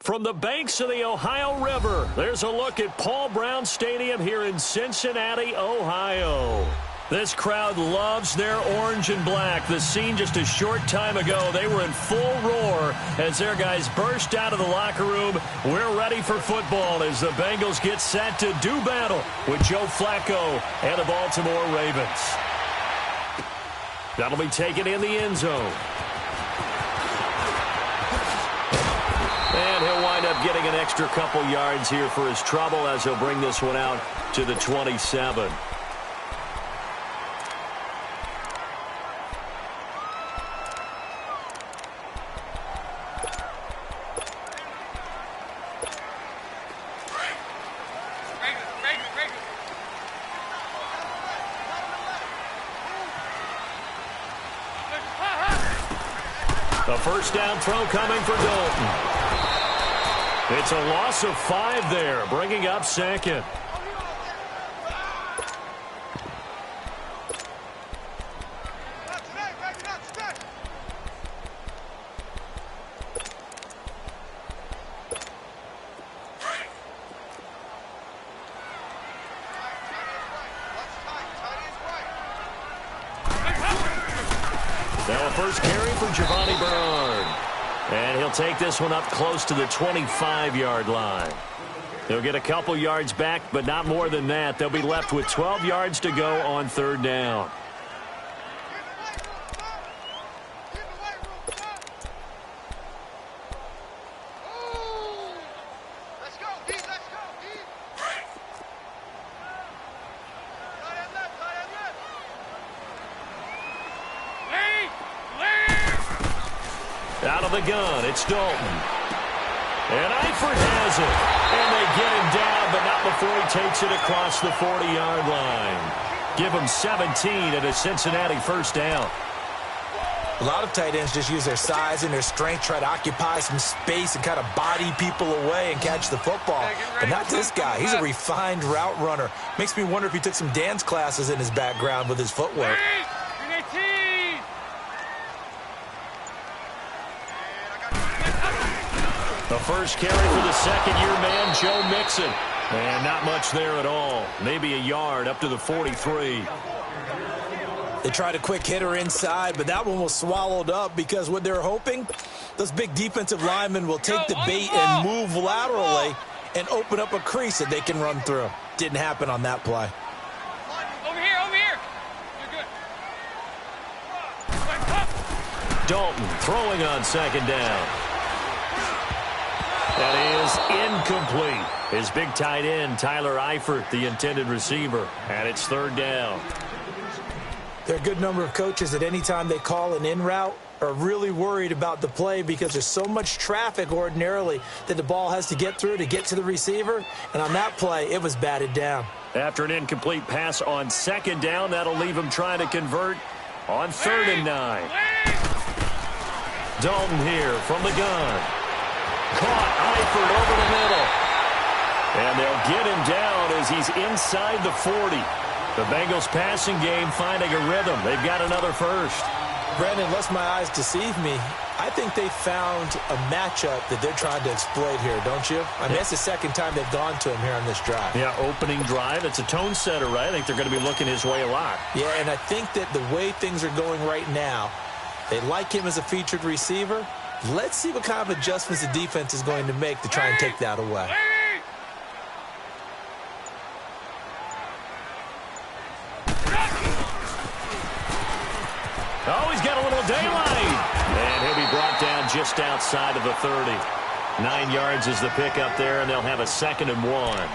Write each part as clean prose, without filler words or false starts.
From the banks of the Ohio River, there's a look at Paul Brown Stadium here in Cincinnati, Ohio. This crowd loves their orange and black. The scene just a short time ago, they were in full roar as their guys burst out of the locker room. We're ready for football as the Bengals get set to do battle with Joe Flacco and the Baltimore Ravens. That'll be taken in the end zone. And he'll wind up getting an extra couple yards here for his trouble as he'll bring this one out to the 27. The first down throw coming for Dalton. It's a loss of 5 there, bringing up second. Now a first carry for Giovanni Bernard. And he'll take this one up close to the 25-yard line. They'll get a couple yards back, but not more than that. They'll be left with 12 yards to go on third down. Out of the gun, it's Dalton. And Eifert has it. And they get him down, but not before he takes it across the 40-yard line. Give him 17 at a Cincinnati first down. A lot of tight ends just use their size and their strength, try to occupy some space and kind of body people away and catch the football. But not this guy. He's a refined route runner. Makes me wonder if he took some dance classes in his background with his footwork. The first carry for the second-year man, Joe Mixon. And not much there at all. Maybe a yard up to the 43. They tried a quick hitter inside, but that one was swallowed up because what they're hoping, those big defensive linemen will take the bait and move laterally and open up a crease that they can run through. Didn't happen on that play. Over here, over here. You're good. Dalton throwing on second down. That is incomplete. His big tight end, Tyler Eifert, the intended receiver. And it's third down. There are a good number of coaches at any time they call an in route are really worried about the play because there's so much traffic ordinarily that the ball has to get through to get to the receiver. And on that play, it was batted down. After an incomplete pass on second down, that'll leave him trying to convert on 3rd and 9. Dalton here from the gun. Caught Eifert over the middle. And they'll get him down as he's inside the 40. The Bengals passing game finding a rhythm. They've got another first. Brandon, unless my eyes deceive me, I think they found a matchup that they're trying to exploit here, don't you? I mean, it's the second time they've gone to him here on this drive. Yeah, opening drive. It's a tone setter, right? I think they're going to be looking his way a lot. Yeah, and I think that the way things are going right now, they like him as a featured receiver. Let's see what kind of adjustments the defense is going to make to try and take that away. Oh, he's got a little daylight. And he'll be brought down just outside of the 30. 9 yards is the pickup there, and they'll have a 2nd and 1.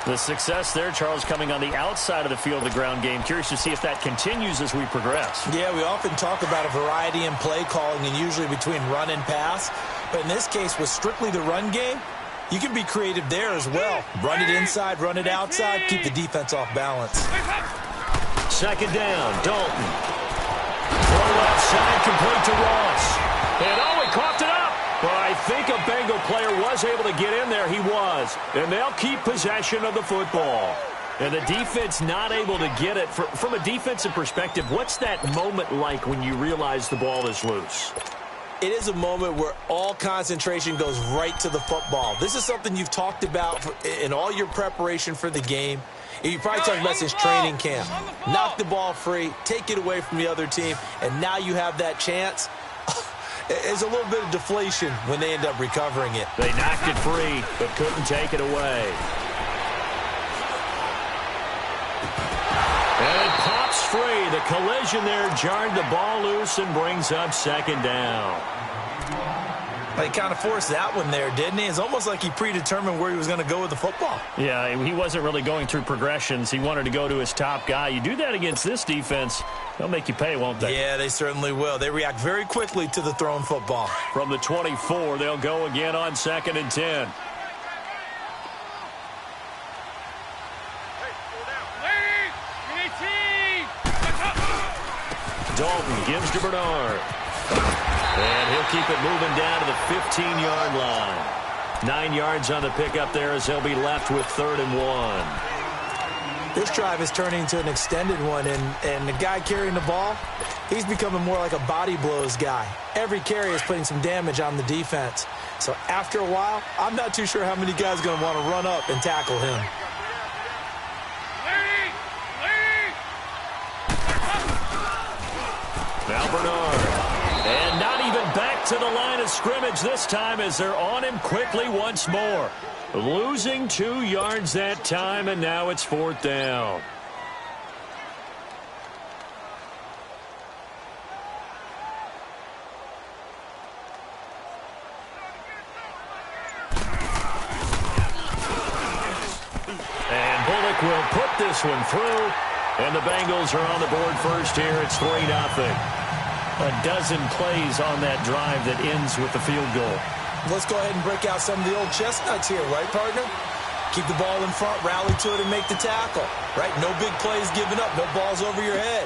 The success there, Charles, coming on the outside of the field of the ground game. Curious to see if that continues as we progress. Yeah, we often talk about a variety in play calling and usually between run and pass. But in this case, with strictly the run game, you can be creative there as well. Run it inside, run it outside, keep the defense off balance. Second down, Dalton. Throw left side, complete to Ross. And he coughed it up. Well, I think a Bengal player was able to get in there. He was. And they'll keep possession of the football. And the defense not able to get it. From a defensive perspective, what's that moment like when you realize the ball is loose? It is a moment where all concentration goes right to the football. This is something you've talked about in all your preparation for the game. You probably talked about since training camp. Knock the ball free, take it away from the other team, and now you have that chance. It's a little bit of deflation when they end up recovering it. They knocked it free, but couldn't take it away. And it pops free. The collision there jarred the ball loose and brings up second down. He kind of forced that one there, didn't he? It's almost like he predetermined where he was going to go with the football. Yeah, he wasn't really going through progressions. He wanted to go to his top guy. You do that against this defense, they'll make you pay, won't they? Yeah, they certainly will. They react very quickly to the thrown football. From the 24, they'll go again on 2nd and 10. Dalton gives to Bernard. And he'll keep it moving down to the 15-yard line. 9 yards on the pickup there as he'll be left with 3rd and 1. This drive is turning into an extended one, and the guy carrying the ball, he's becoming more like a body blows guy. Every carry is putting some damage on the defense. So after a while, I'm not too sure how many guys are going to want to run up and tackle him. Now Bernard. And not even back to the line of scrimmage this time as they're on him quickly once more. Losing 2 yards that time, and now it's 4th down. And Bullock will put this one through. And the Bengals are on the board first here. It's 3-0. A dozen plays on that drive that ends with the field goal. Let's go ahead and break out some of the old chestnuts here, right, partner? Keep the ball in front, rally to it, and make the tackle, right? No big plays given up, no balls over your head.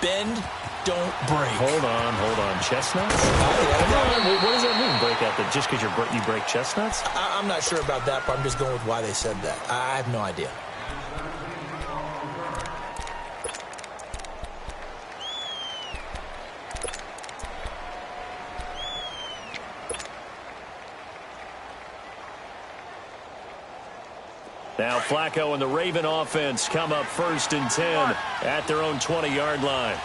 Bend, don't break. Hold on. Chestnuts? What does that mean, break out? That just because you break chestnuts? I'm not sure about that, but I'm just going with why they said that. I have no idea. Now Flacco and the Raven offense come up 1st and 10 at their own 20-yard line.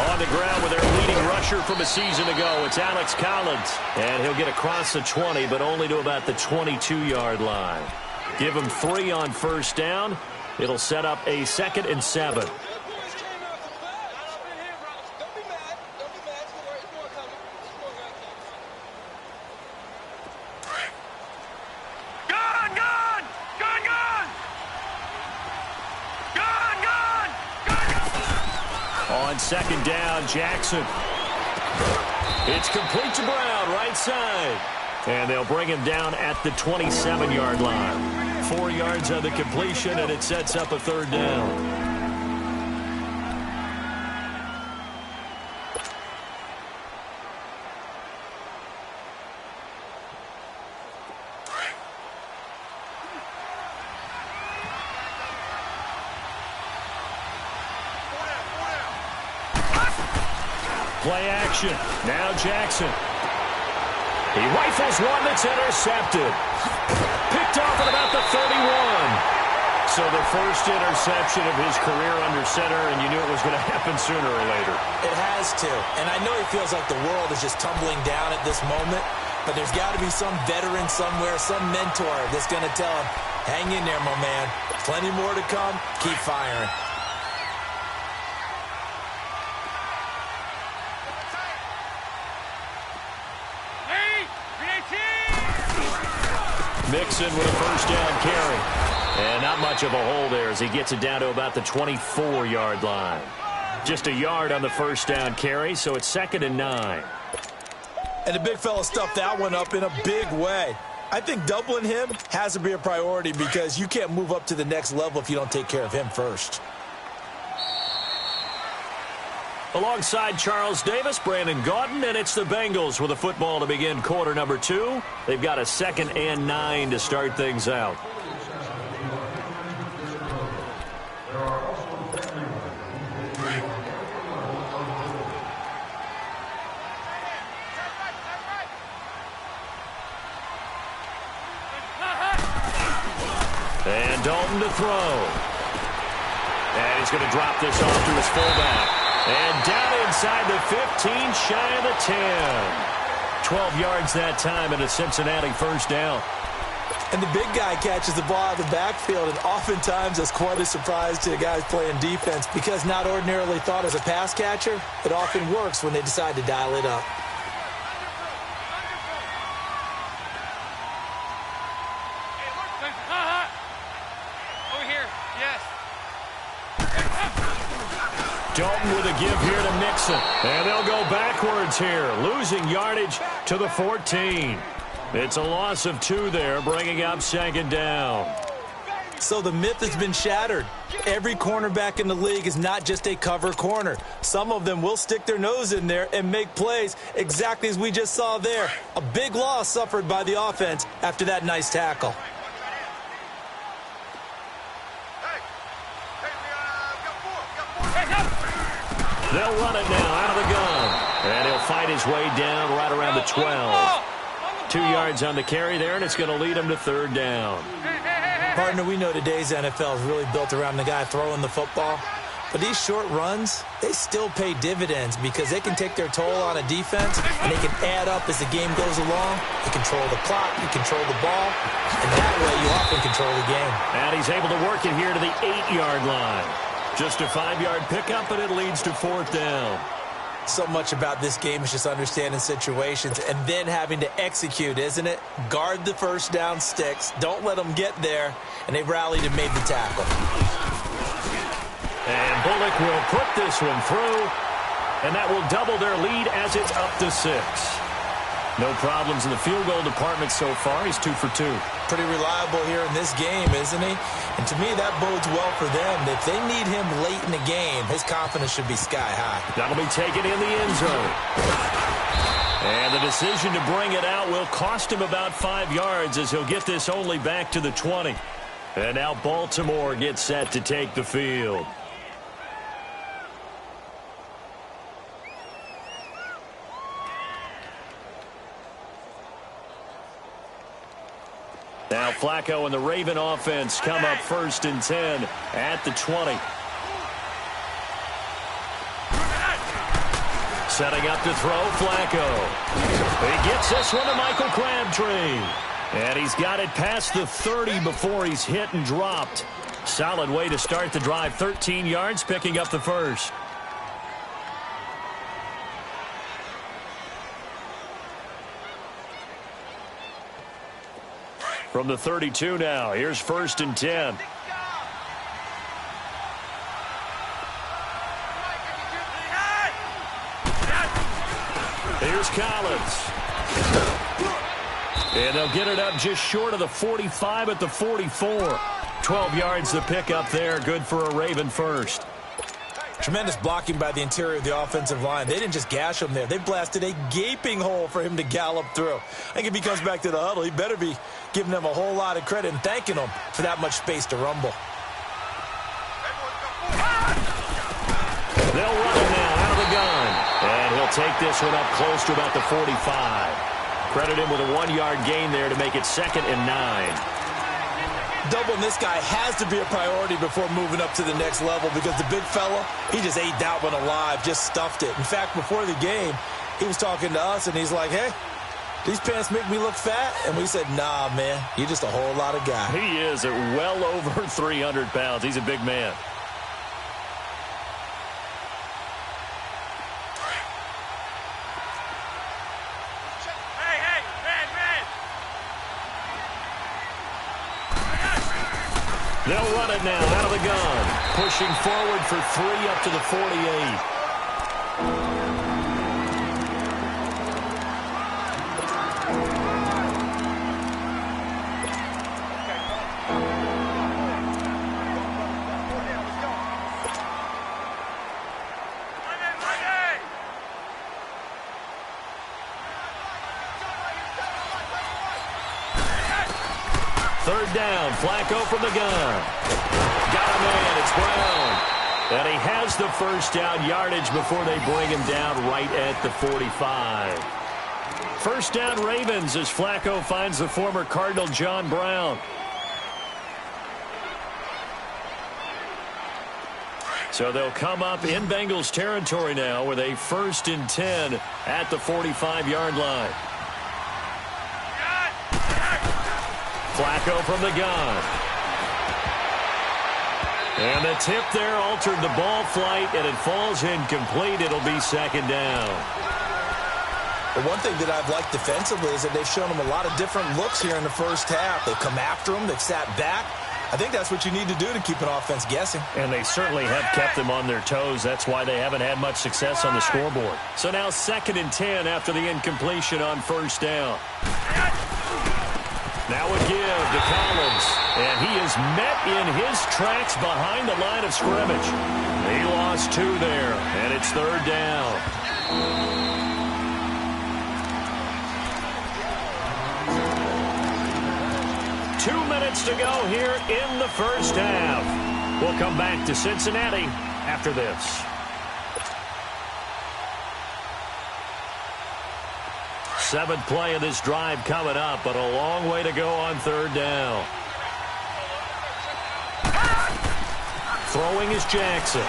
On the ground with their leading rusher from a season ago, it's Alex Collins. And he'll get across the 20, but only to about the 22-yard line. Give him 3 on 1st down. It'll set up a 2nd and 7. On 2nd down, Jackson. It's complete to Brown, right side. And they'll bring him down at the 27-yard line. 4 yards on the completion, and it sets up a 3rd down. Play action. Now Jackson. He rifles one that's intercepted. Picked off at about the 31. So the first interception of his career under center, and you knew it was going to happen sooner or later. It has to. And I know he feels like the world is just tumbling down at this moment, but there's got to be some veteran somewhere, some mentor that's going to tell him, hang in there, my man. Plenty more to come. Keep firing. Mixon with a 1st down carry. And not much of a hole there as he gets it down to about the 24-yard line. Just a yard on the first down carry, so it's 2nd and 9. And the big fella stuffed that one up in a big way. I think doubling him has to be a priority because you can't move up to the next level if you don't take care of him first. Alongside Charles Davis, Brandon Gaudin, and it's the Bengals with a football to begin quarter number 2. They've got a 2nd and 9 to start things out. And Dalton to throw. And he's going to drop this off to his fullback. And down inside the 15, shy of the 10. 12 yards that time and a Cincinnati first down. And the big guy catches the ball out of the backfield, and oftentimes that's quite a surprise to the guys playing defense because not ordinarily thought as a pass catcher, it often works when they decide to dial it up. Dalton with a give here to Mixon. And they'll go backwards here, losing yardage to the 14. It's a loss of 2 there, bringing up 2nd down. So the myth has been shattered. Every cornerback in the league is not just a cover corner. Some of them will stick their nose in there and make plays exactly as we just saw there. A big loss suffered by the offense after that nice tackle. They'll run it now out of the gun. And he'll fight his way down right around the 12. 2 yards on the carry there, and it's going to lead him to 3rd down. Partner, we know today's NFL is really built around the guy throwing the football. But these short runs, they still pay dividends because they can take their toll on a defense, and they can add up as the game goes along. You control the clock, you control the ball, and that way you often control the game. And he's able to work it here to the 8-yard line. Just a 5-yard pickup, and it leads to 4th down. So much about this game is just understanding situations and then having to execute, isn't it? Guard the first down sticks. Don't let them get there. And they've rallied and made the tackle. And Bullock will put this one through. And that will double their lead as it's up to 6. No problems in the field goal department so far. He's 2 for 2. Pretty reliable here in this game, isn't he? And to me, that bodes well for them. If they need him late in the game, his confidence should be sky high. That'll be taken in the end zone. And the decision to bring it out will cost him about 5 yards as he'll get this only back to the 20. And now Baltimore gets set to take the field. Now Flacco and the Raven offense come up 1st and 10 at the 20. Setting up to throw, Flacco. He gets this one to Michael Crabtree. And he's got it past the 30 before he's hit and dropped. Solid way to start the drive. 13 yards, picking up the first. From the 32 now, here's 1st and 10. Here's Collins. And they'll get it up just short of the 45 at the 44. 12 yards to pick up there. Good for a Raven first. Tremendous blocking by the interior of the offensive line. They didn't just gash him there. They blasted a gaping hole for him to gallop through. I think if he comes back to the huddle, he better be giving them a whole lot of credit and thanking them for that much space to rumble. They'll run it now out of the gun. And he'll take this one up close to about the 45. Credit him with a 1-yard gain there to make it 2nd and 9. Doubling this guy has to be a priority before moving up to the next level because the big fella, he just ate that one alive, just stuffed it. In fact, before the game, he was talking to us, and he's like, hey, these pants make me look fat? And we said, nah, man, you're just a whole lot of guy. He is at well over 300 pounds. He's a big man. They'll run it now out of the gun. pushing forward for 3 up to the 48. Third down, Flacco from the gun. Got a man, it's Brown. And he has the first down yardage before they bring him down right at the 45. First down Ravens as Flacco finds the former Cardinal John Brown. So they'll come up in Bengals territory now with a 1st and 10 at the 45-yard line. Flacco from the gun. And the tip there altered the ball flight, and it falls incomplete. It'll be 2nd down. Well, one thing that I've liked defensively is that they've shown them a lot of different looks here in the first half. They've come after them. They've sat back. I think that's what you need to do to keep an offense guessing. And they certainly have kept them on their toes. That's why they haven't had much success on the scoreboard. So now 2nd and 10 after the incompletion on 1st down. Now a give to Collins, and he is met in his tracks behind the line of scrimmage. He lost 2 there, and it's 3rd down. Two minutes to go here in the first half. We'll come back to Cincinnati after this. Seventh play of this drive coming up, but a long way to go on 3rd down. Throwing is Jackson.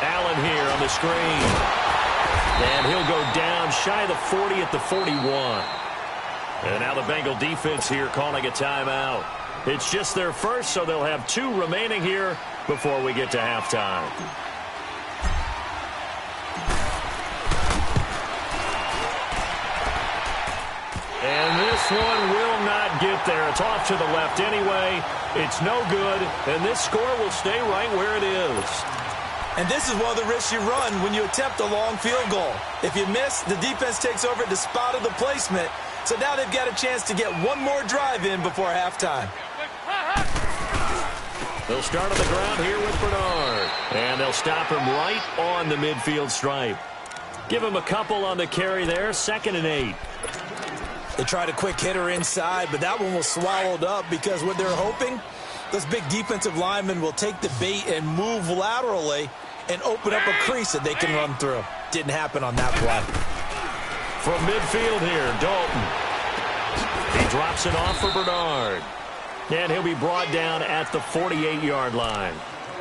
Allen here on the screen. And he'll go down shy of the 40 at the 41. And now the Bengal defense here calling a timeout. It's just their first, so they'll have 2 remaining here before we get to halftime. And this one will not get there. It's off to the left anyway. It's no good, and this score will stay right where it is. And this is one of the risks you run when you attempt a long field goal. If you miss, the defense takes over at the spot of the placement. So now they've got a chance to get one more drive in before halftime. They'll start on the ground here with Bernard. And they'll stop him right on the midfield stripe. Give him a couple on the carry there, 2nd and 8. They tried a quick hitter inside, but that one was swallowed up because what they're hoping, those big defensive linemen will take the bait and move laterally and open up a crease that they can run through. Didn't happen on that play. From midfield here, Dalton. He drops it off for Bernard. And he'll be brought down at the 48-yard line.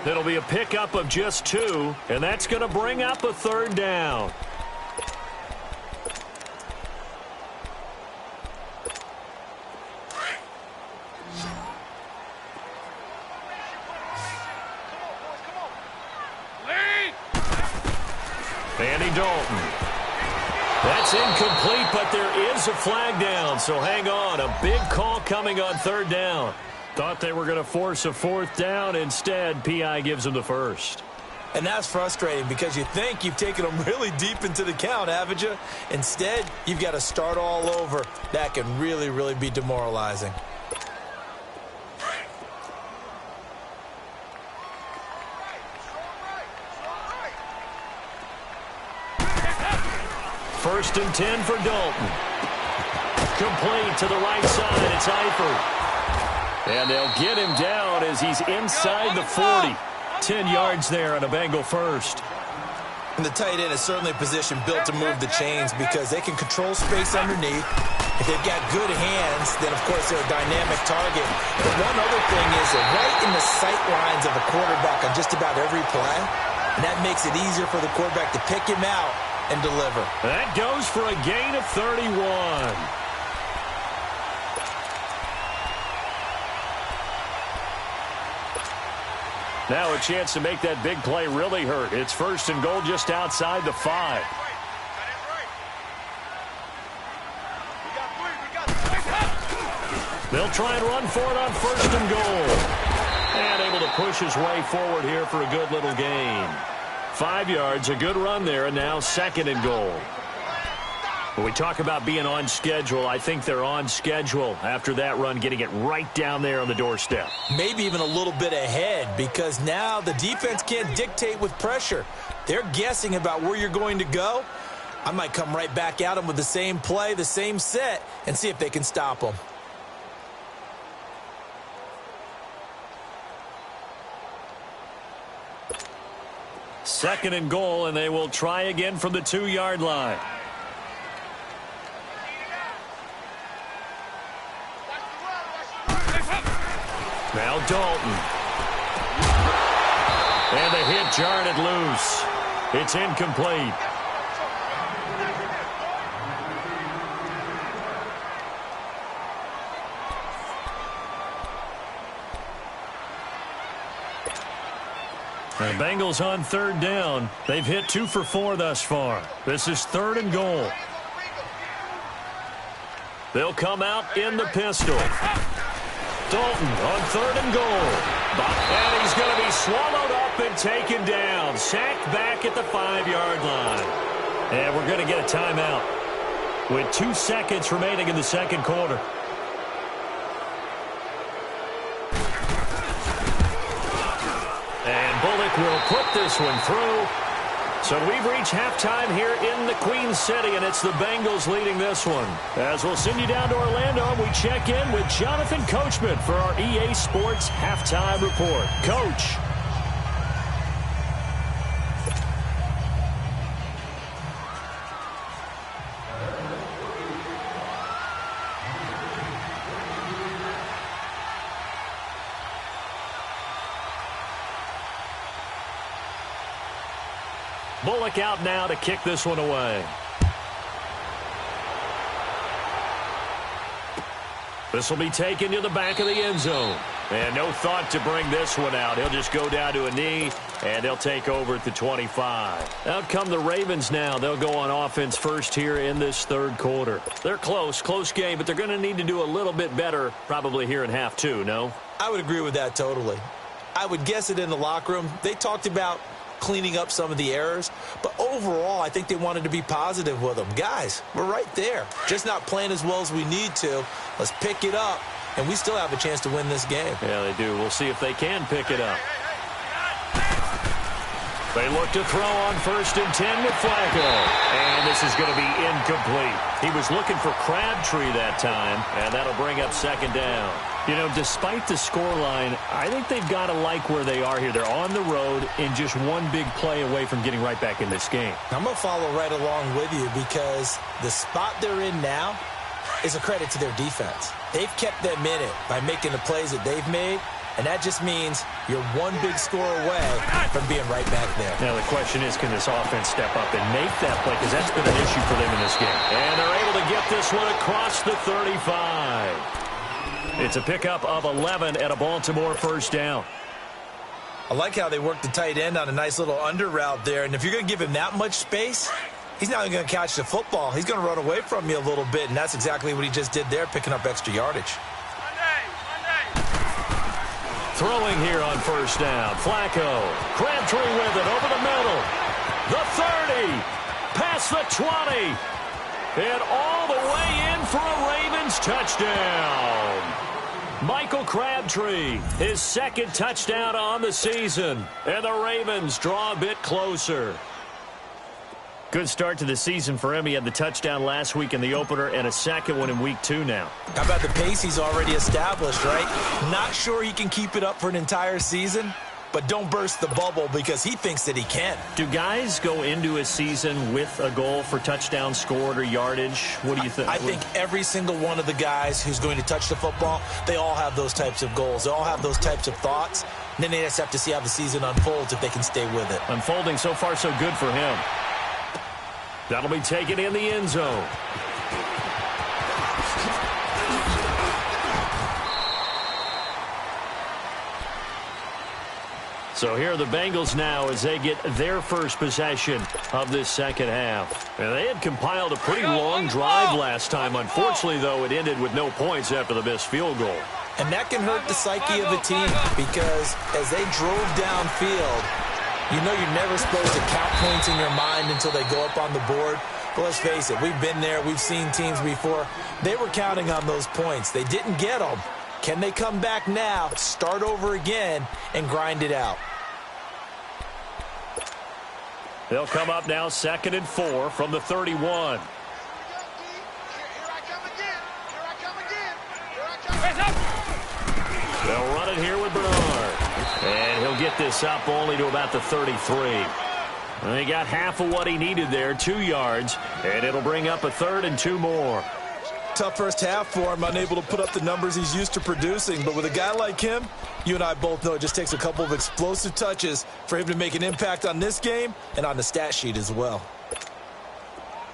It'll be a pickup of just 2, and that's going to bring up a 3rd down. Andy Dalton. That's incomplete, but there is a flag down, so hang on. A big call coming on 3rd down. Thought they were going to force a 4th down. Instead, P.I. gives them the first. And that's frustrating because you think you've taken them really deep into the count, haven't you? Instead, you've got to start all over. That can really, really be demoralizing. First and 10 for Dalton. Complete to the right side. It's Eifert. And they'll get him down as he's inside the 40. 10 yards there on a Bengal first. And the tight end is certainly a position built to move the chains because they can control space underneath. If they've got good hands, then, of course, they're a dynamic target. But one other thing is they're right in the sight lines of a quarterback on just about every play. And that makes it easier for the quarterback to pick him out and deliver. That goes for a gain of 31. Now a chance to make that big play really hurt. It's 1st and goal just outside the 5. They'll try and run for it on 1st and goal. And able to push his way forward here for a good little gain. 5 yards, a good run there, and now 2nd and goal. When we talk about being on schedule, I think they're on schedule after that run, getting it right down there on the doorstep. Maybe even a little bit ahead, because now the defense can't dictate with pressure. They're guessing about where you're going to go. I might come right back at them with the same play, the same set, and see if they can stop them. Second and goal, and they will try again from the 2-yard line. Now Dalton. And the hit jarred it loose. It's incomplete. The Bengals on 3rd down. They've hit 2 for 4 thus far. This is 3rd and goal. They'll come out in the pistol. Dalton on 3rd and goal. And he's going to be swallowed up and taken down. Sacked back at the 5-yard line. And we're going to get a timeout with 2 seconds remaining in the 2nd quarter. And Bullock will put this one through. So we've reached halftime here in the Queen City, and it's the Bengals leading this one. As we'll send you down to Orlando, and we check in with Jonathan Coachman for our EA Sports Halftime Report. Coach. Bullock out now to kick this one away. This will be taken to the back of the end zone. And no thought to bring this one out. He'll just go down to a knee, and they'll take over at the 25. Out come the Ravens now. They'll go on offense first here in this 3rd quarter. They're close game, but they're going to need to do a little bit better probably here in half 2, no? I would agree with that totally. I would guess it in the locker room. They talked about cleaning up some of the errors, but overall I think they wanted to be positive with them. Guys, we're right there, just not playing as well as we need to. Let's pick it up, and we still have a chance to win this game. Yeah, they do. We'll see if they can pick it up. They look to throw on 1st and 10 with Flacco, and this is going to be incomplete. He was looking for Crabtree that time, and that'll bring up 2nd down. You know, despite the scoreline, I think they've got to like where they are here. They're on the road and just one big play away from getting right back in this game. I'm going to follow right along with you because the spot they're in now is a credit to their defense. They've kept them in it by making the plays that they've made, and that just means you're one big score away from being right back there. Now the question is, can this offense step up and make that play? Because that's been an issue for them in this game. And they're able to get this one across the 35. It's a pickup of 11 at a Baltimore 1st down. I like how they worked the tight end on a nice little under route there. And if you're going to give him that much space, he's not going to catch the football. He's going to run away from you a little bit, and that's exactly what he just did there, picking up extra yardage. Throwing here on 1st down. Flacco. Crabtree with it over the middle. The 30. Past the 20. And all the way in for a Ravens touchdown. Michael Crabtree, his 2nd touchdown on the season. And the Ravens draw a bit closer. Good start to the season for him. He had the touchdown last week in the opener and a 2nd one in week 2 now. How about the pace he's already established, right? Not sure he can keep it up for an entire season, but don't burst the bubble because he thinks that he can. Do guys go into a season with a goal for touchdowns scored or yardage? What do you think? I think every single one of the guys who's going to touch the football, they all have those types of goals. They all have those types of thoughts. And then they just have to see how the season unfolds if they can stay with it. Unfolding so far so good for him. That'll be taken in the end zone. So here are the Bengals now as they get their first possession of this 2nd half. And they had compiled a pretty long drive last time. Unfortunately, though, it ended with no points after the missed field goal. And that can hurt the psyche of a team because as they drove downfield, you know you're never supposed to count points in your mind until they go up on the board. But let's face it, we've been there. We've seen teams before. They were counting on those points. They didn't get them. Can they come back now, start over again, and grind it out? They'll come up now 2nd and 4 from the 31. They'll run it here with Bernard. And he'll get this up only to about the 33. And he got half of what he needed there, 2 yards. And it'll bring up a 3rd and 2 more. Tough first half for him, unable to put up the numbers he's used to producing. But with a guy like him, you and I both know it just takes a couple of explosive touches for him to make an impact on this game and on the stat sheet as well.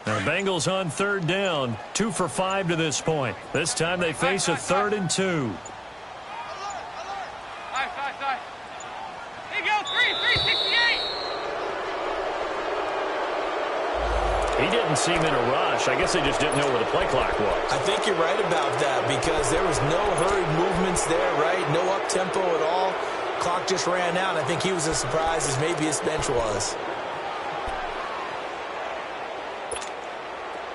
The Bengals on 3rd down, 2 for 5 to this point. This time they face a 3rd and 2. Here you go, 368. He didn't seem in a rush. I guess they just didn't know where the play clock was. I think you're right about that because there was no hurried movements there, right? No up-tempo at all. Clock just ran out. I think he was as surprised as maybe his bench was.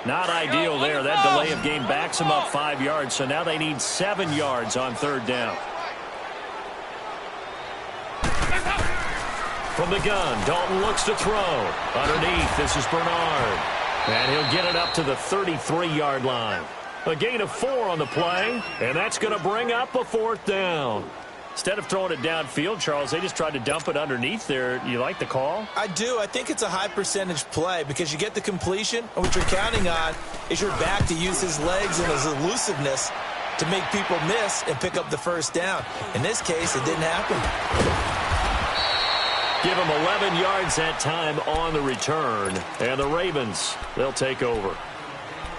Not ideal there. That delay of game backs them up 5 yards, so now they need 7 yards on 3rd down. From the gun, Dalton looks to throw. Underneath, this is Bernard. And he'll get it up to the 33-yard line. A gain of 4 on the play, and that's going to bring up a 4th down. Instead of throwing it downfield, Charles, they just tried to dump it underneath there. You like the call? I do. I think it's a high-percentage play because you get the completion, and what you're counting on is your back to use his legs and his elusiveness to make people miss and pick up the 1st down. In this case, it didn't happen. Give him 11 yards that time on the return. And the Ravens, they'll take over.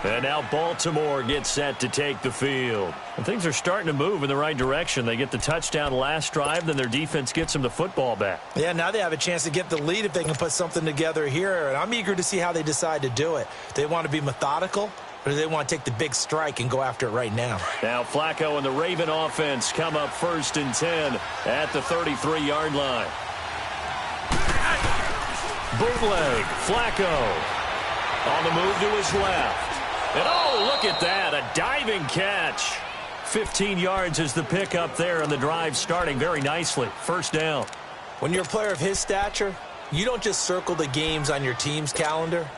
And now Baltimore gets set to take the field. And things are starting to move in the right direction. They get the touchdown last drive, then their defense gets them the football back. Yeah, now they have a chance to get the lead if they can put something together here. And I'm eager to see how they decide to do it. Do they want to be methodical, or do they want to take the big strike and go after it right now? Now Flacco and the Raven offense come up 1st and 10 at the 33-yard line. Bootleg, Flacco on the move to his left. And oh, look at that, a diving catch. 15 yards is the pickup there, and the drive starting very nicely. 1st down. When you're a player of his stature, you don't just circle the games on your team's calendar.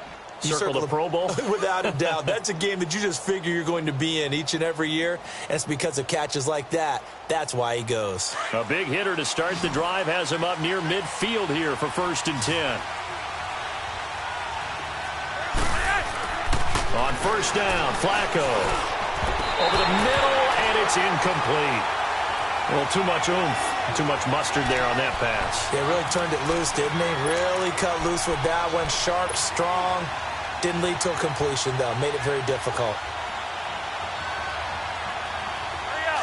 You circle the Pro Bowl? Without a doubt. That's a game that you just figure you're going to be in each and every year, and it's because of catches like that. That's why he goes. A big hitter to start the drive has him up near midfield here for 1st and 10. On 1st down, Flacco over the middle, and it's incomplete. Well, too much oomph, too much mustard there on that pass. They really turned it loose, didn't they? Really cut loose with that one. Sharp, strong. Didn't lead to a completion, though. Made it very difficult.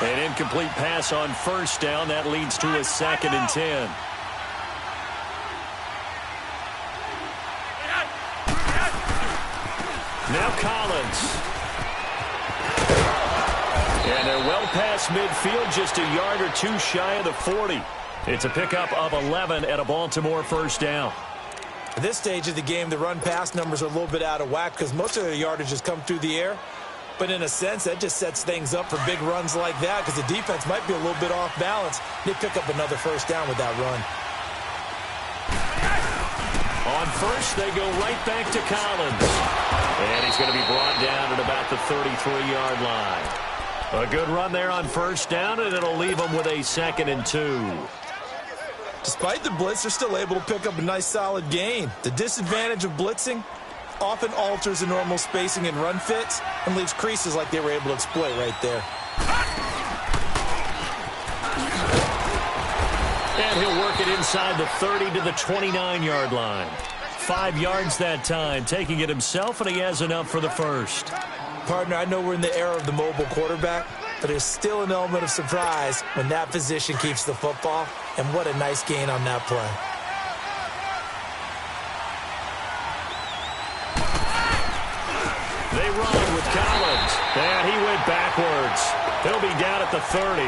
An incomplete pass on 1st down. That leads to a 2nd and 10. Now Collins. And they're well past midfield, just a yard or 2 shy of the 40. It's a pickup of 11 and a Baltimore 1st down. At this stage of the game, the run-pass numbers are a little bit out of whack because most of their yardage has come through the air. But in a sense, that just sets things up for big runs like that because the defense might be a little bit off balance. They pick up another 1st down with that run. On 1st, they go right back to Collins. And he's going to be brought down at about the 33-yard line. A good run there on 1st down, and it'll leave them with a 2nd and 2. Despite the blitz, they're still able to pick up a nice solid gain. The disadvantage of blitzing often alters the normal spacing and run fits and leaves creases like they were able to exploit right there. And he'll work it inside the 30 to the 29-yard line. 5 yards that time, taking it himself, and he has enough for the 1st. Partner, I know we're in the era of the mobile quarterback, but there's still an element of surprise when that position keeps the football, and what a nice gain on that play. They run with Collins. And he went backwards. He'll be down at the 30.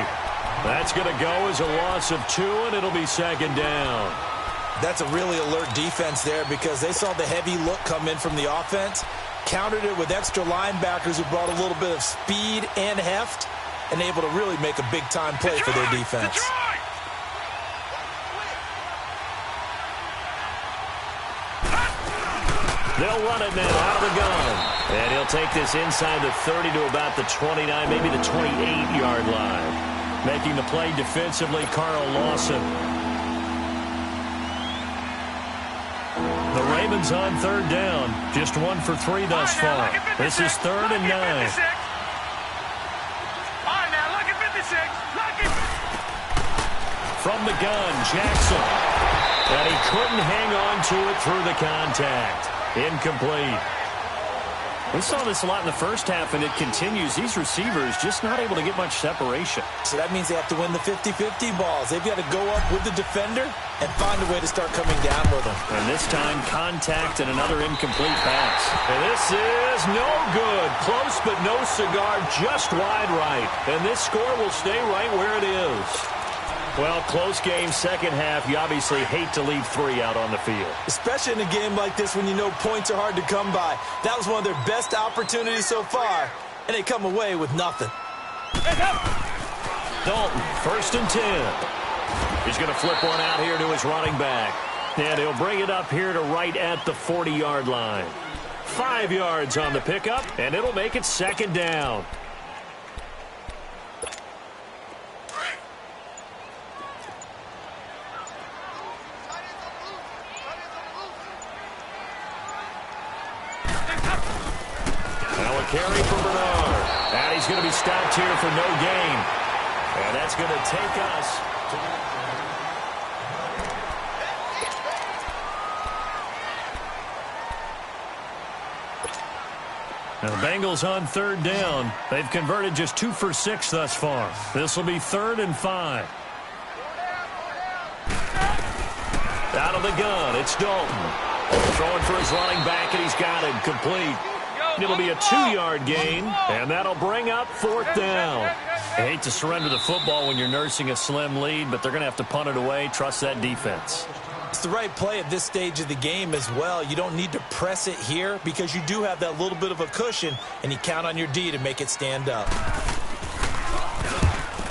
That's going to go as a loss of 2, and it'll be second down. That's a really alert defense there because they saw the heavy look come in from the offense, countered it with extra linebackers who brought a little bit of speed and heft, and able to really make a big-time play for their defense. They'll run it now out of the gun. And he'll take this inside the 30 to about the 29, maybe the 28-yard line. Making the play defensively, Carl Lawson. The Ravens on third down. Just 1 for 3 thus far. This is 3rd and 9. All right, now look at 56. Look at... From the gun, Jackson. And he couldn't hang on to it through the contact. Incomplete. We saw this a lot in the first half, and it continues. These receivers just not able to get much separation. So that means they have to win the 50-50 balls. They've got to go up with the defender and find a way to start coming down with them. And this time, contact and another incomplete pass. And this is no good. Close, but no cigar, just wide right. And this score will stay right where it is. Well, close game, second half. You obviously hate to leave 3 out on the field. Especially in a game like this when you know points are hard to come by. That was one of their best opportunities so far, and they come away with nothing. Dalton, 1st and 10. He's going to flip one out here to his running back. And he'll bring it up here to right at the 40-yard line. 5 yards on the pickup, and it'll make it second down. Carry for Bernard. And he's going to be stopped here for no gain. And that's going to take us to Now the Bengals on third down. They've converted just 2 for 6 thus far. This will be 3rd and 5. Out of the gun, it's Dalton. Throwing for his running back, and he's got it complete. It'll be a 2-yard gain, and that'll bring up 4th down. I hate to surrender the football when you're nursing a slim lead, but they're going to have to punt it away. Trust that defense. It's the right play at this stage of the game as well. You don't need to press it here because you do have that little bit of a cushion, and you count on your D to make it stand up.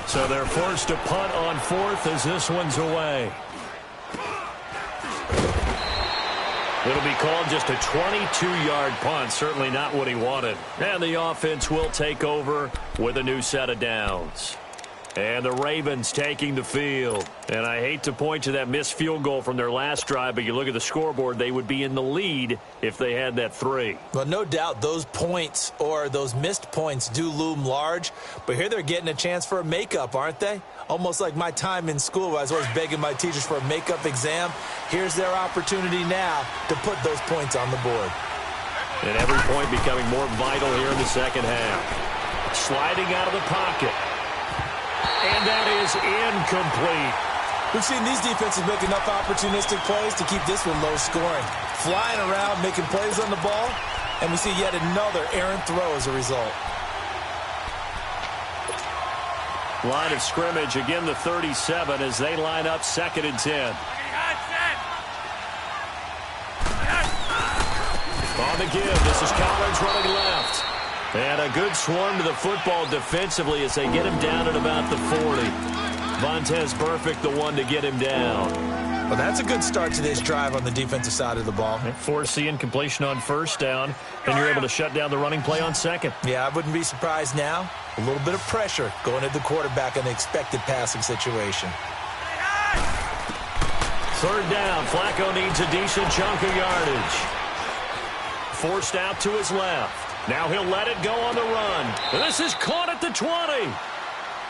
So they're forced to punt on 4th as this one's away. It'll be called just a 22-yard punt. Certainly not what he wanted. And the offense will take over with a new set of downs. And the Ravens taking the field. And I hate to point to that missed field goal from their last drive, but you look at the scoreboard, they would be in the lead if they had that 3. Well, no doubt those points or those missed points do loom large. But here they're getting a chance for a makeup, aren't they? Almost like my time in school where I was always begging my teachers for a makeup exam. Here's their opportunity now to put those points on the board. And every point becoming more vital here in the second half. Sliding out of the pocket. And that is incomplete. We've seen these defenses make enough opportunistic plays to keep this one low scoring. Flying around, making plays on the ball, and we see yet another errant throw as a result. Line of scrimmage, again the 37 as they line up 2nd and 10. On the give, this is Collins running left. And a good swarm to the football defensively as they get him down at about the 40. Vontez Burfict, the one to get him down. Well, that's a good start to this drive on the defensive side of the ball. Force the incompletion on 1st down, and you're able to shut down the running play on 2nd. Yeah, I wouldn't be surprised now. A little bit of pressure going at the quarterback in the expected passing situation. 3rd down, Flacco needs a decent chunk of yardage. Forced out to his left. Now he'll let it go on the run. This is caught at the 20.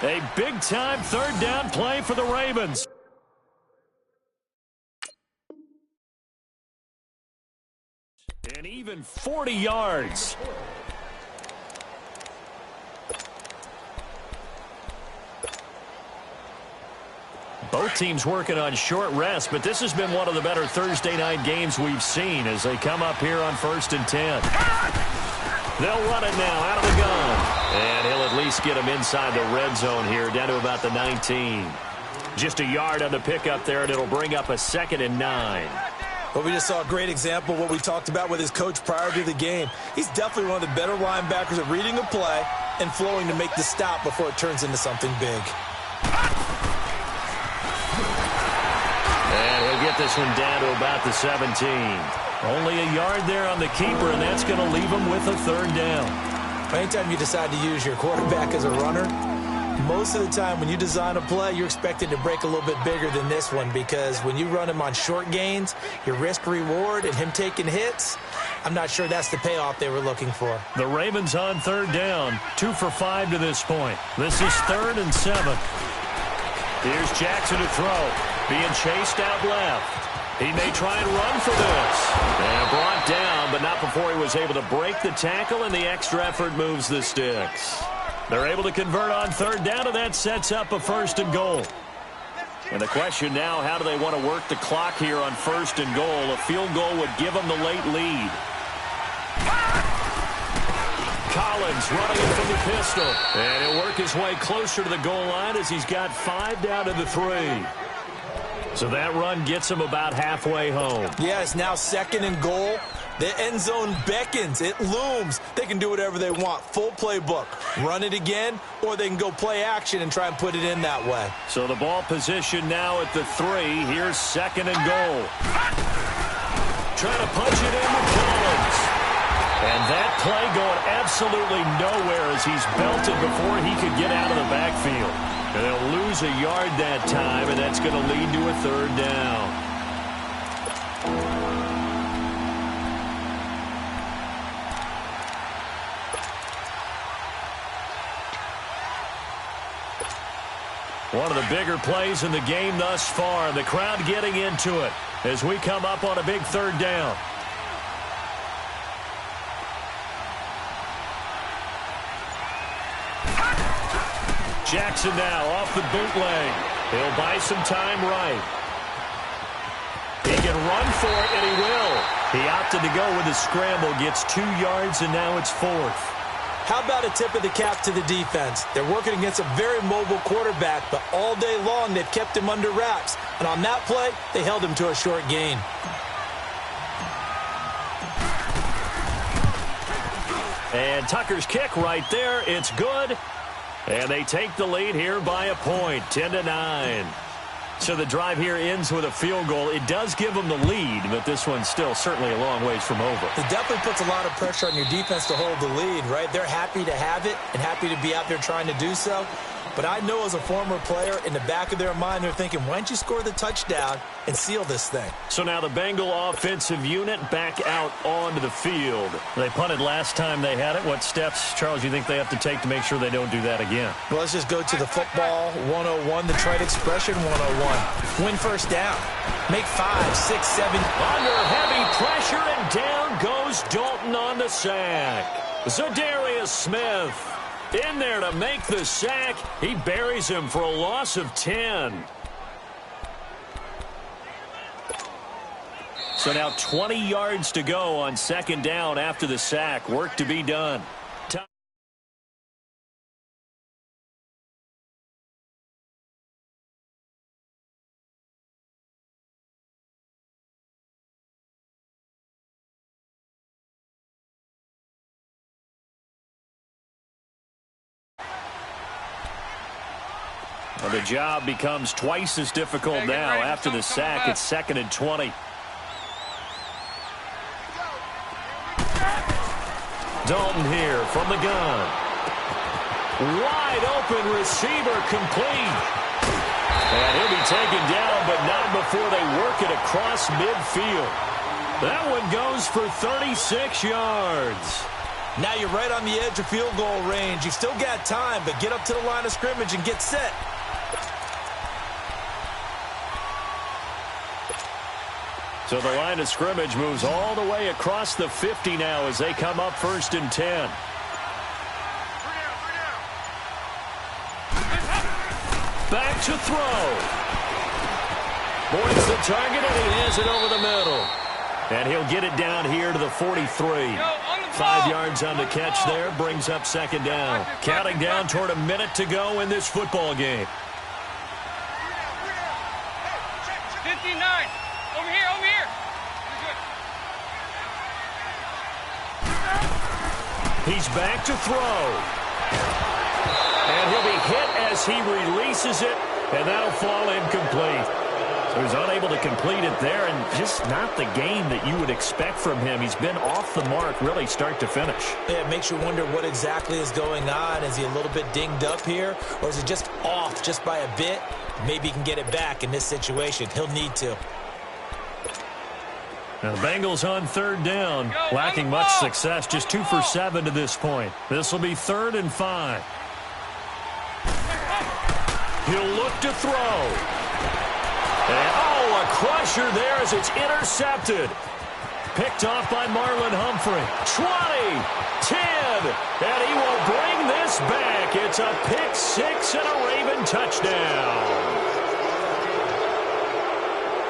A big-time 3rd down play for the Ravens. And even 40 yards. Both teams working on short rest, but this has been one of the better Thursday night games we've seen as they come up here on 1st and 10. They'll run it now out of the gun. And he'll at least get him inside the red zone here, down to about the 19. Just a yard on the pickup there, and it'll bring up a 2nd and 9. Well, we just saw a great example of what we talked about with his coach prior to the game. He's definitely one of the better linebackers at reading a play and flowing to make the stop before it turns into something big. And he'll get this one down to about the 17. Only a yard there on the keeper, and that's going to leave him with a 3rd down. Anytime you decide to use your quarterback as a runner, most of the time when you design a play, you're expected to break a little bit bigger than this one, because when you run him on short gains, your risk-reward and him taking hits, I'm not sure that's the payoff they were looking for. The Ravens on 3rd down, 2 for 5 to this point. This is 3rd and 7. Here's Jackson to throw, being chased out left. He may try and run for this. And brought down, but not before he was able to break the tackle, and the extra effort moves the sticks. They're able to convert on 3rd down, and that sets up a 1st and goal. And the question now, how do they want to work the clock here on 1st and goal? A field goal would give them the late lead. Collins running it from the pistol. And he'll work his way closer to the goal line as he's got 5 down to the 3. So that run gets him about halfway home. Yeah, it's now 2nd and goal. The end zone beckons. It looms. They can do whatever they want. Full playbook. Run it again, or they can go play action and try and put it in that way. So the ball position now at the 3. Here's 2nd and goal. Trying to punch it in with Collins. And that play going absolutely nowhere as he's belted before he could get out of the backfield. And they'll lose a yard that time, and that's going to lead to a 3rd down. One of the bigger plays in the game thus far. The crowd getting into it as we come up on a big 3rd down. Jackson now off the bootleg. He'll buy some time right. He can run for it, and he will. He opted to go with a scramble, gets 2 yards, and now it's 4th. How about a tip of the cap to the defense? They're working against a very mobile quarterback, but all day long they've kept him under wraps. And on that play, they held him to a short gain. And Tucker's kick right there. It's good. And they take the lead here by a point, 10-9. So the drive here ends with a field goal. It does give them the lead, but this one's still certainly a long ways from over. It definitely puts a lot of pressure on your defense to hold the lead, right? They're happy to have it and happy to be out there trying to do so. But I know as a former player, in the back of their mind, they're thinking, why don't you score the touchdown and seal this thing? So now the Bengal offensive unit back out onto the field. They punted last time they had it. What steps, Charles, you think they have to take to make sure they don't do that again? Well, let's just go to the football 101, the trade expression 101. Win 1st down. Make 5, 6, 7. Under heavy pressure, and down goes Dalton on the sack. Zadarius Smith in there to make the sack. He buries him for a loss of 10. So now 20 yards to go on 2nd down after the sack. Work to be done. Well, the job becomes twice as difficult now after the sack. It's 2nd and 20. Dalton here from the gun. Wide open receiver, complete. And he'll be taken down, but not before they work it across midfield. That one goes for 36 yards. Now you're right on the edge of field goal range. You've still got time, but get up to the line of scrimmage and get set. So the line of scrimmage moves all the way across the 50 now as they come up 1st and 10. Back to throw. Boyd's the target, and he has it over the middle. And he'll get it down here to the 43. 5 yards on the catch there, brings up second down. Counting down toward a minute to go in this football game. 59. Over here, over here. He's back to throw. And he'll be hit as he releases it, and that'll fall incomplete. So he's unable to complete it there, and just not the game that you would expect from him. He's been off the mark really start to finish. Yeah, it makes you wonder what exactly is going on. Is he a little bit dinged up here, or is it just off just by a bit? Maybe he can get it back in this situation. He'll need to. Now the Bengals on third down, lacking much success, just 2 for 7 to this point. This will be 3rd and 5. He'll look to throw. And, oh, a crusher there as it's intercepted. Picked off by Marlon Humphrey. 20, 10, and he will bring this back. It's a pick 6 and a Raven touchdown.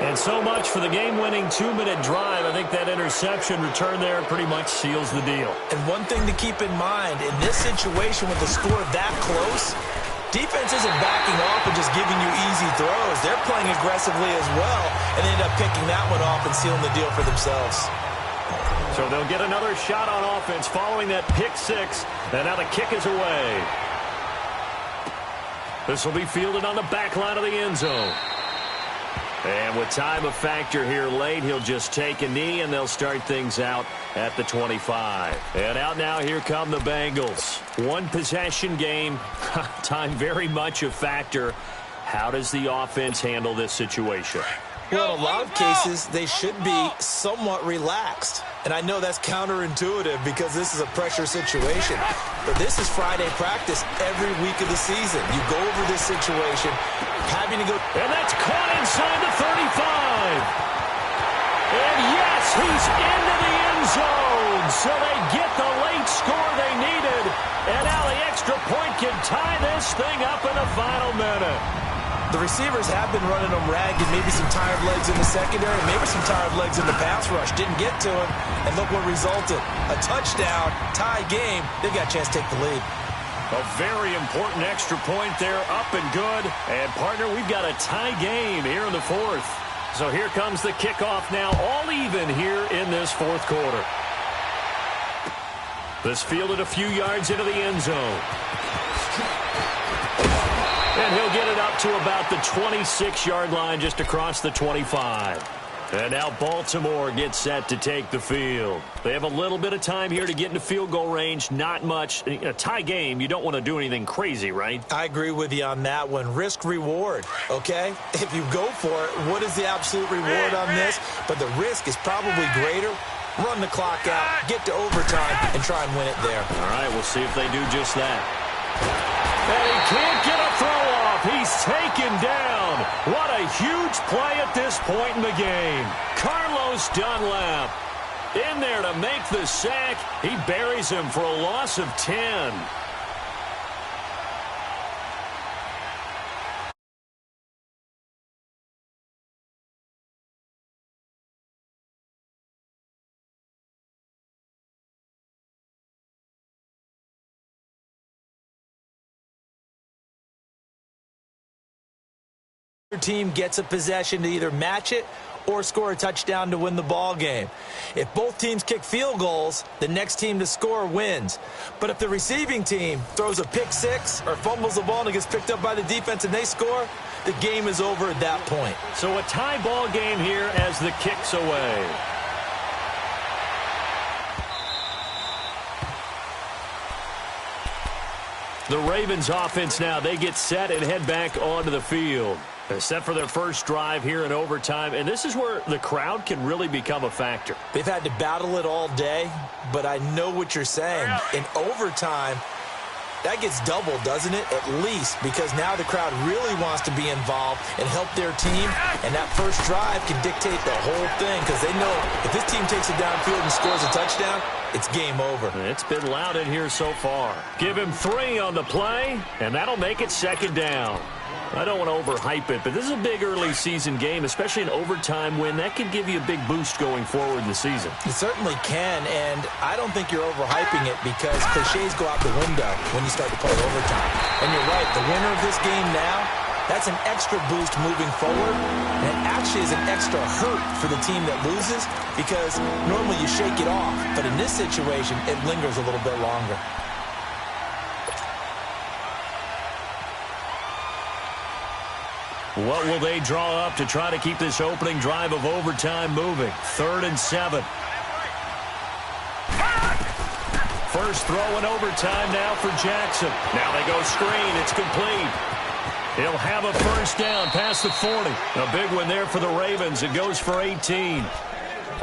And so much for the game-winning 2-minute drive. I think that interception return there pretty much seals the deal. And one thing to keep in mind, in this situation with the score that close, defense isn't backing off and just giving you easy throws. They're playing aggressively as well, and they end up picking that one off and sealing the deal for themselves. So they'll get another shot on offense following that pick 6, and now the kick is away. This will be fielded on the back line of the end zone. And with time a factor here late, he'll just take a knee, and they'll start things out at the 25. And out now, here come the Bengals. One possession game, time very much a factor. How does the offense handle this situation? Well, in a lot of cases, they should be somewhat relaxed. And I know that's counterintuitive because this is a pressure situation. But this is Friday practice every week of the season. You go over this situation, having to go. And that's caught inside the 35. And yes, he's into the end zone. So they get the late score they needed. And now the extra point can tie this thing up in the final minute. The receivers have been running them ragged, maybe some tired legs in the secondary, maybe some tired legs in the pass rush. Didn't get to him, and look what resulted. A touchdown, tie game. They got a chance to take the lead. A very important extra point there, up and good. And, partner, we've got a tie game here in the 4th. So here comes the kickoff now, all even here in this 4th quarter. This fielded a few yards into the end zone. And he'll get it up to about the 26-yard line, just across the 25. And now Baltimore gets set to take the field. They have a little bit of time here to get into field goal range, not much. A tie game, you don't want to do anything crazy, right? I agree with you on that one. Risk-reward, okay? If you go for it, what is the absolute reward on this? But the risk is probably greater. Run the clock out, get to overtime, and try and win it there. All right, we'll see if they do just that. And he can't get a throw off. He's taken down. What a huge play at this point in the game. Carlos Dunlap in there to make the sack. He buries him for a loss of 10. Team gets a possession to either match it or score a touchdown to win the ball game. If both teams kick field goals, the next team to score wins. But if the receiving team throws a pick 6 or fumbles the ball and it gets picked up by the defense and they score, the game is over at that point. So a tie ball game here as the kick's away. The Ravens offense now, they get set and head back onto the field. They're set for their first drive here in overtime, and this is where the crowd can really become a factor. They've had to battle it all day, but I know what you're saying. In overtime, that gets doubled, doesn't it? At least, because now the crowd really wants to be involved and help their team, and that first drive can dictate the whole thing because they know if this team takes it downfield and scores a touchdown, it's game over. It's been loud in here so far. Give him 3 on the play, and that'll make it 2nd down. I don't want to overhype it, but this is a big early season game, especially an overtime win. That could give you a big boost going forward in the season. It certainly can, and I don't think you're overhyping it because cliches go out the window when you start to play overtime. And you're right, the winner of this game now, that's an extra boost moving forward, and it actually is an extra hurt for the team that loses because normally you shake it off, but in this situation, it lingers a little bit longer. What will they draw up to try to keep this opening drive of overtime moving? 3rd and 7. First throw in overtime now for Jackson. Now they go screen. It's complete. He'll have a first down past the 40. A big one there for the Ravens. It goes for 18.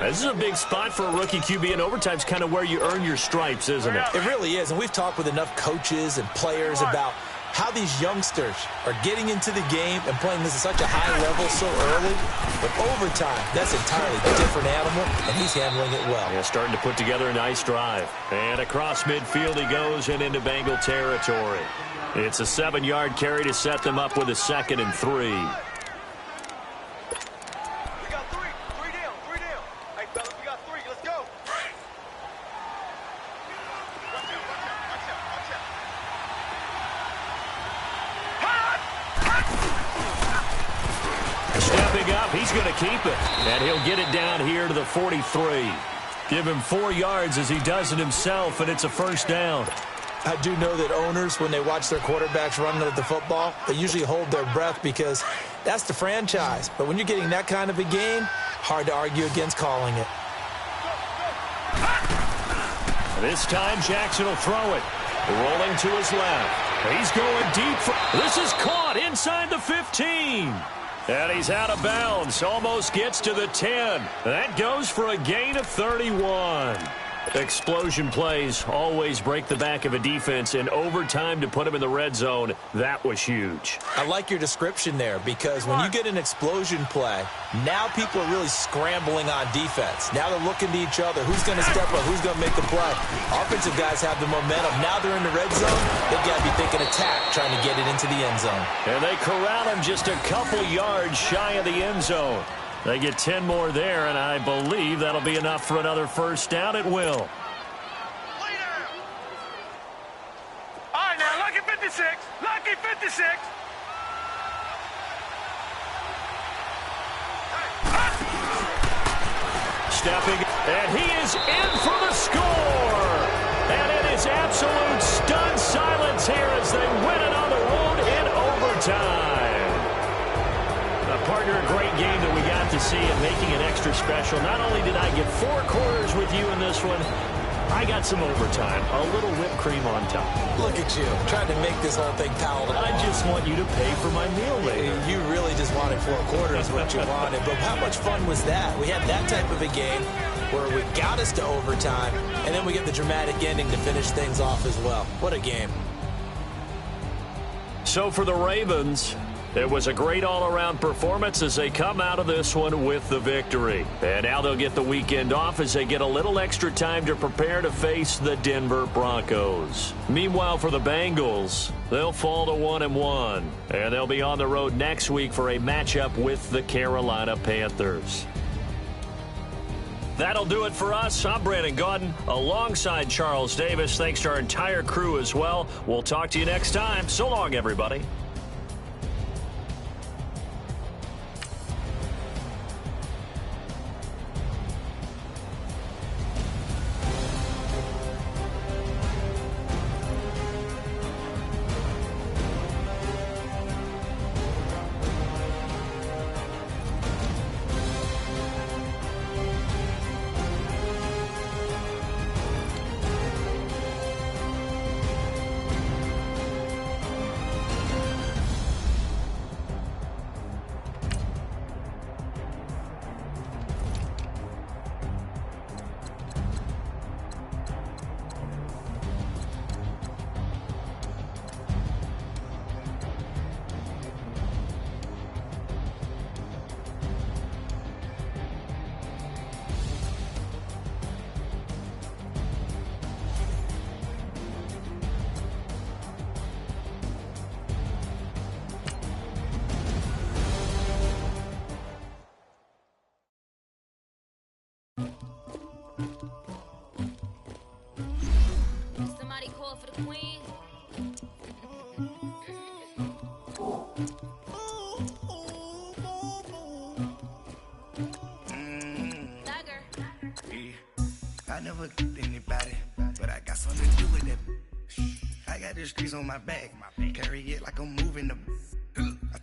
This is a big spot for a rookie QB, and overtime's kind of where you earn your stripes, isn't it? It really is, and we've talked with enough coaches and players about how these youngsters are getting into the game and playing this at such a high level so early. But overtime, that's an entirely different animal, and he's handling it well. Yeah, starting to put together a nice drive. And across midfield he goes and into Bengal territory. It's a 7-yard carry to set them up with a 2nd and 3. We got 3. 3 down. 3 down. Hey, fellas, we got 3. Let's go. Watch out. Stepping up, he's going to keep it. And he'll get it down here to the 43. Give him 4 yards as he does it himself, and it's a first down. I do know that owners, when they watch their quarterbacks run with the football, they usually hold their breath because that's the franchise. But when you're getting that kind of a game, hard to argue against calling it. This time Jackson will throw it. Rolling to his left. He's going deep. This is caught inside the 15. And he's out of bounds. Almost gets to the 10. That goes for a gain of 31. Explosion plays always break the back of a defense, and overtime to put him in the red zone, that was huge. I like your description there because when you get an explosion play, now people are really scrambling on defense. Now they're looking to each other. Who's going to step up? Who's going to make the play? Offensive guys have the momentum. Now they're in the red zone. They've got to be thinking attack, trying to get it into the end zone. And they corral him just a couple yards shy of the end zone. They get 10 more there, and I believe that'll be enough for another first down. It will. All right, now, lucky 56. Lucky 56. Stepping, and he is in for the score. And it is absolute stunned silence here as they win it on the road in overtime. Partner, a great game that we got to see and making it extra special. Not only did I get 4 quarters with you in this one, I got some overtime, a little whipped cream on top. Look at you, trying to make this whole thing palatable. I just want you to pay for my meal later. You really just wanted 4 quarters, what you wanted. But how much fun was that? We had that type of a game where we got us to overtime, and then we get the dramatic ending to finish things off as well. What a game. So for the Ravens, it was a great all-around performance as they come out of this one with the victory. And now they'll get the weekend off as they get a little extra time to prepare to face the Denver Broncos. Meanwhile, for the Bengals, they'll fall to 1-1. And they'll be on the road next week for a matchup with the Carolina Panthers. That'll do it for us. I'm Brandon Gaudin alongside Charles Davis. Thanks to our entire crew as well. We'll talk to you next time. So long, everybody. one for the queen. I never anybody, but I got something to do with that. I got the streets on my back, carry it like I'm moving the. I